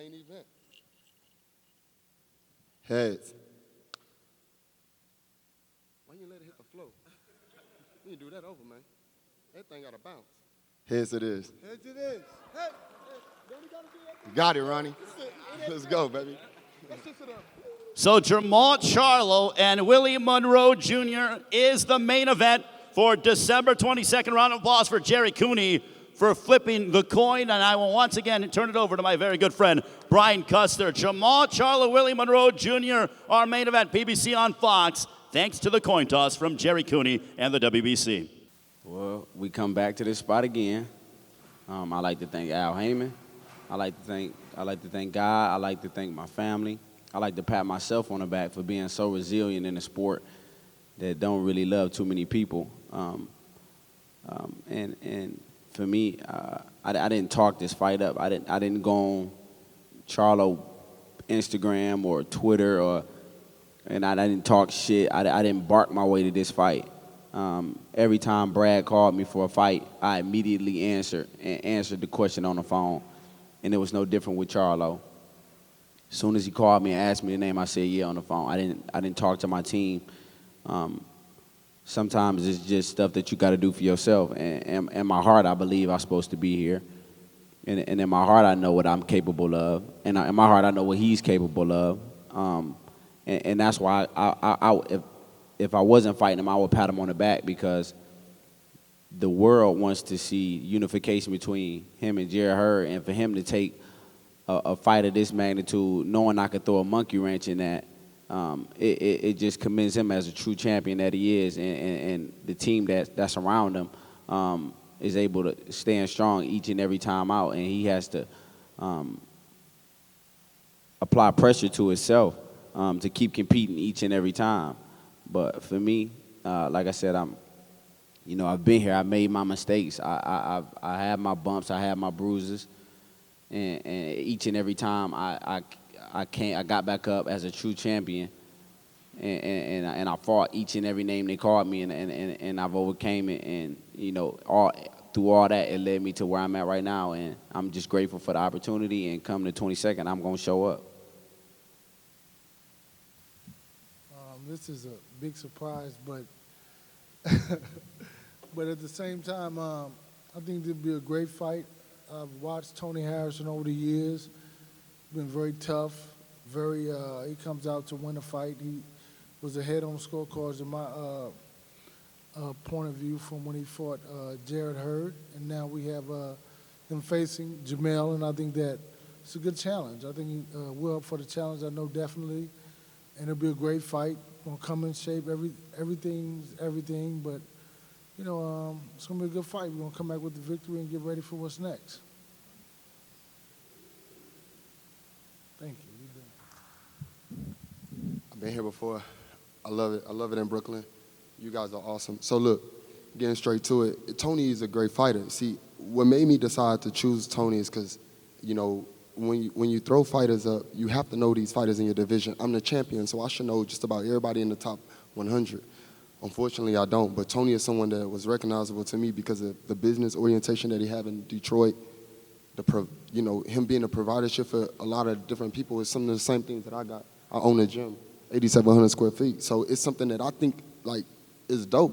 main event. Heads. Why you let it hit the floor? You do that over, man. That thing got to bounce. Heads it is. Heads it is. Hey, don't you gotta do that? Got it, Ronnie. Let's go, baby. Let's just sit down. So Jermall Charlo and Willie Monroe Jr. is the main event for December 22nd. Round of applause for Jerry Cooney for flipping the coin. And I will once again turn it over to my very good friend, Brian Custer. Jermall Charlo, Willie Monroe Jr., our main event, PBC on Fox, thanks to the coin toss from Jerry Cooney and the WBC. Well, we come back to this spot again. I like to thank Al Heyman. I like to thank God. I like to thank my family. I like to pat myself on the back for being so resilient in a sport that don't really love too many people. And for me, I didn't talk this fight up. I didn't go on Charlo Instagram or Twitter and I didn't talk shit. I didn't bark my way to this fight. Every time Brad called me for a fight, I immediately answered the question on the phone, and it was no different with Charlo. As soon as he called me and asked me the name, I said yeah on the phone. I didn't talk to my team. Sometimes it's just stuff that you got to do for yourself. And in my heart, I believe I'm supposed to be here. And in my heart, I know what I'm capable of. And in my heart, I know what he's capable of. And that's why if I wasn't fighting him, I would pat him on the back, because the world wants to see unification between him and Jerry Hurd. And for him to take a fight of this magnitude, knowing I could throw a monkey wrench in that, it just commends him as a true champion that he is, and the team that's around him is able to stand strong each and every time out, and he has to apply pressure to himself to keep competing each and every time. But for me, like I said, I've been here. I made my mistakes. I had my bumps. I had my bruises, and each and every time I got back up as a true champion, and I fought each and every name they called me, and I've overcame it, and through all that, it led me to where I'm at right now, and I'm just grateful for the opportunity. And come the 22nd, I'm gonna show up. This is a big surprise, but but at the same time, I think it'd be a great fight. I've watched Tony Harrison over the years. Been very tough. He comes out to win a fight. He was ahead on the scorecards in my point of view from when he fought Jarrett Hurd, and now we have him facing Jermell, and I think that it's a good challenge. I think we're up for the challenge. I know definitely, and it'll be a great fight. Gonna come in shape. Everything's everything, but it's gonna be a good fight. We're gonna come back with the victory and get ready for what's next. Thank you. I've been here before. I love it. I love it in Brooklyn. You guys are awesome. So look, getting straight to it, Tony is a great fighter. See, what made me decide to choose Tony is because, when you throw fighters up, you have to know these fighters in your division. I'm the champion, so I should know just about everybody in the top 100. Unfortunately, I don't. But Tony is someone that was recognizable to me because of the business orientation that he had in Detroit. Him being a providership for a lot of different people is some of the same things that I got. I own a gym, 8,700 square feet. So it's something that I think is dope.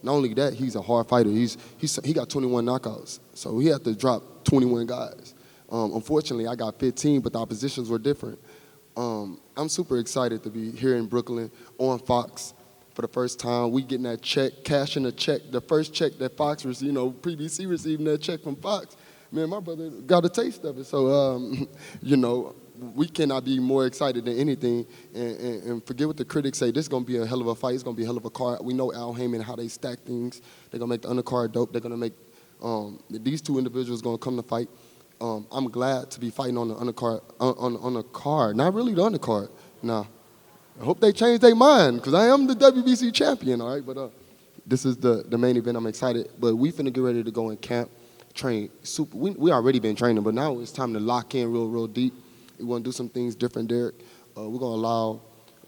Not only that, he's a hard fighter. He got 21 knockouts, so he had to drop 21 guys. Unfortunately, I got 15, but the oppositions were different. I'm super excited to be here in Brooklyn on Fox for the first time. We getting that check, cashing a check, the first check that Fox received, PBC receiving that check from Fox. Man, my brother got a taste of it. So, we cannot be more excited than anything. And forget what the critics say. This is going to be a hell of a fight. It's going to be a hell of a card. We know Al Heyman, how they stack things. They're going to make the undercard dope. They're going to make these two individuals going to come to fight. I'm glad to be fighting on the undercard, on the card. Not really the undercard. Nah. I hope they change their mind, because I am the WBC champion, all right? But this is the main event. I'm excited. But we finna get ready to go in camp, train. We already been training, but now it's time to lock in real deep. We want to do some things different, Derek. We're going to allow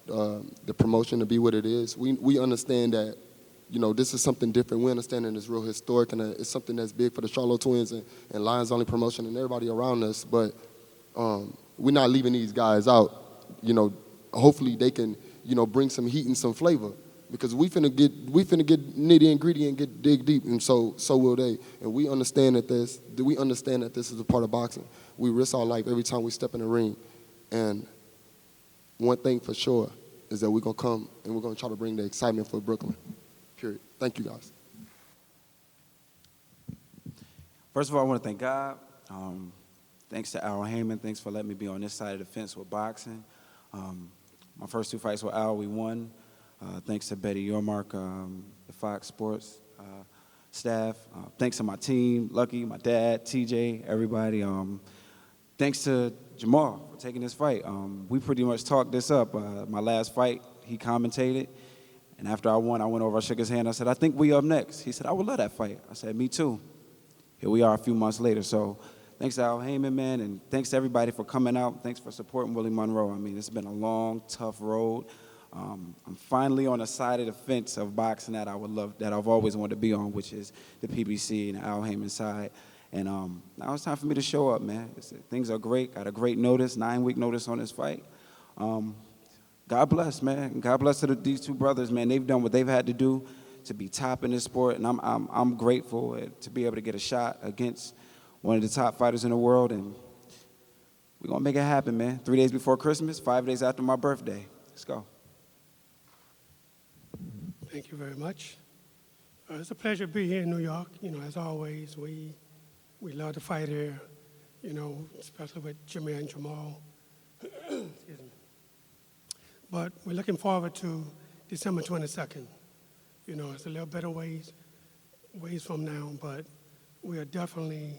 the promotion to be what it is. We understand that, this is something different. We understand that it's real historic, and it's something that's big for the Charlo Twins and Lions Only promotion and everybody around us. But we're not leaving these guys out. You know, hopefully they can, you know, bring some heat and some flavor, because we finna get nitty and gritty and get dig deep, and so will they. And we understand that this is a part of boxing. We risk our life every time we step in the ring, and one thing for sure is that we're gonna come and we're gonna try to bring the excitement for Brooklyn. Period. Thank you, guys. First of all, I want to thank God. Thanks to Al Heyman. Thanks for letting me be on this side of the fence with boxing. My first 2 fights with Al, we won. Thanks to Betty Yormark, the Fox Sports staff. Thanks to my team, Lucky, my dad, TJ, everybody. Thanks to Jermall for taking this fight. We pretty much talked this up. My last fight, he commentated. And after I won, I went over, I shook his hand. I said, I think we up next. He said, I would love that fight. I said, me too. Here we are a few months later. So thanks to Al Heyman, man, and thanks to everybody for coming out. Thanks for supporting Willie Monroe. I mean, it's been a long, tough road. I'm finally on the side of the fence of boxing that I've always wanted to be on, which is the PBC and the Al Heyman side. And now it's time for me to show up, man. Things are great. Got a great notice, 9-week notice on this fight. God bless, man. God bless to these 2 brothers, man. They've done what they've had to do to be top in this sport, and I'm grateful to be able to get a shot against one of the top fighters in the world, and we're going to make it happen, man. 3 days before Christmas, 5 days after my birthday. Let's go. Thank you very much. It's a pleasure to be here in New York. You know, as always, we love to fight here, you know, especially with Jimmy and Jermall. Excuse me. But we're looking forward to December 22nd. You know, it's a little better ways from now, but we are definitely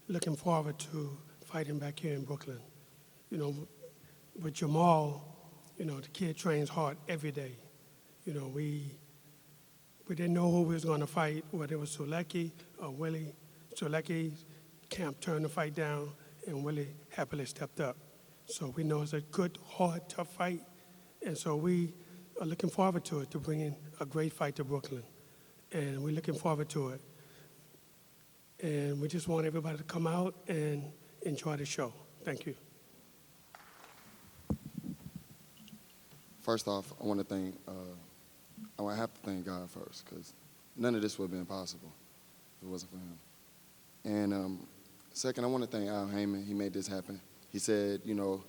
looking forward to fighting back here in Brooklyn. You know, with Jermall, you know, the kid trains hard every day. You know, we didn't know who we was going to fight, whether it was Sulecki or Willie. Sulecki's camp turned the fight down, and Willie happily stepped up. So we know it's a good, hard, tough fight, and so we are looking forward to it, to bringing a great fight to Brooklyn. And we're looking forward to it. And we just want everybody to come out and enjoy the show. Thank you. First off, I want to thank, I have to thank God first, because none of this would have been possible if it wasn't for him. And second, I want to thank Al Heyman. He made this happen. He said, you know,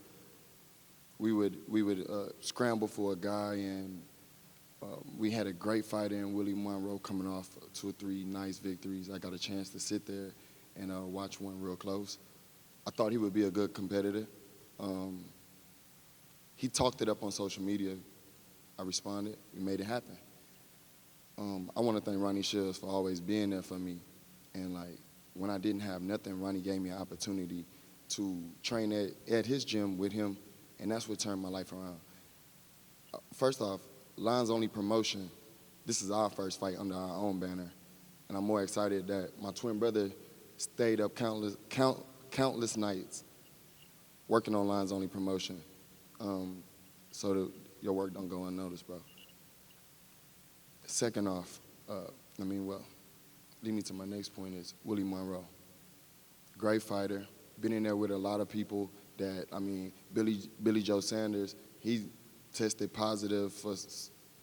we would scramble for a guy, and we had a great fighter in Willie Monroe coming off 2 or 3 nice victories. I got a chance to sit there and watch one real close. I thought he would be a good competitor. He talked it up on social media. I responded. We made it happen. I want to thank Ronnie Shields for always being there for me. And, like, when I didn't have nothing, Ronnie gave me an opportunity to train at his gym with him, and that's what turned my life around. First off, Lions Only Promotion, this is our first fight under our own banner, and I'm more excited that my twin brother stayed up countless nights working on Lions Only Promotion, so that your work don't go unnoticed, bro. Second off, leading me to my next point is Willie Monroe. Great fighter, been in there with a lot of people that, Billy Joe Sanders, he tested positive for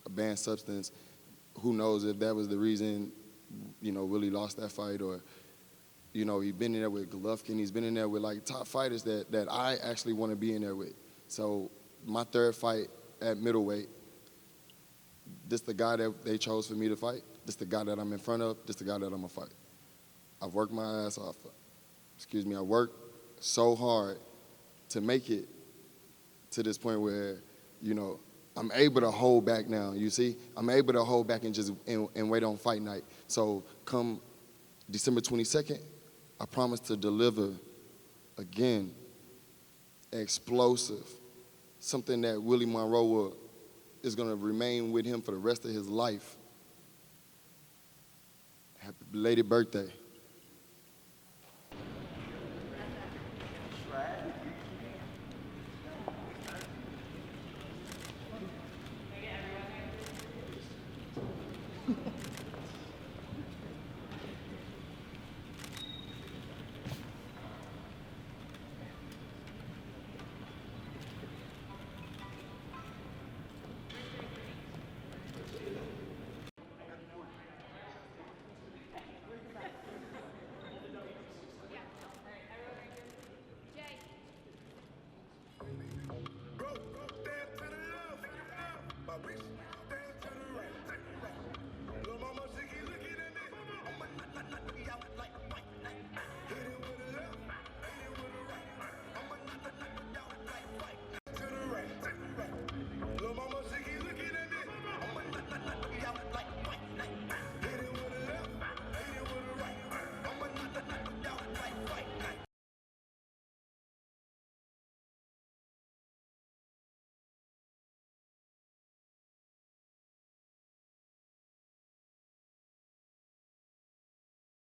a banned substance. Who knows if that was the reason, you know, Willie lost that fight, or, you know, he's been in there with Golovkin. He's been in there with, like, top fighters that I actually want to be in there with. So my third fight at middleweight, this the guy that they chose for me to fight. This the guy that I'm in front of. This the guy that I'm going to fight. I've worked my ass off. I worked so hard to make it to this point where, you know, I'm able to hold back now, you see? I'm able to hold back and wait on fight night. So come December 22nd, I promise to deliver, again, explosive, something that Willie Monroe is going to remain with him for the rest of his life. Happy belated birthday.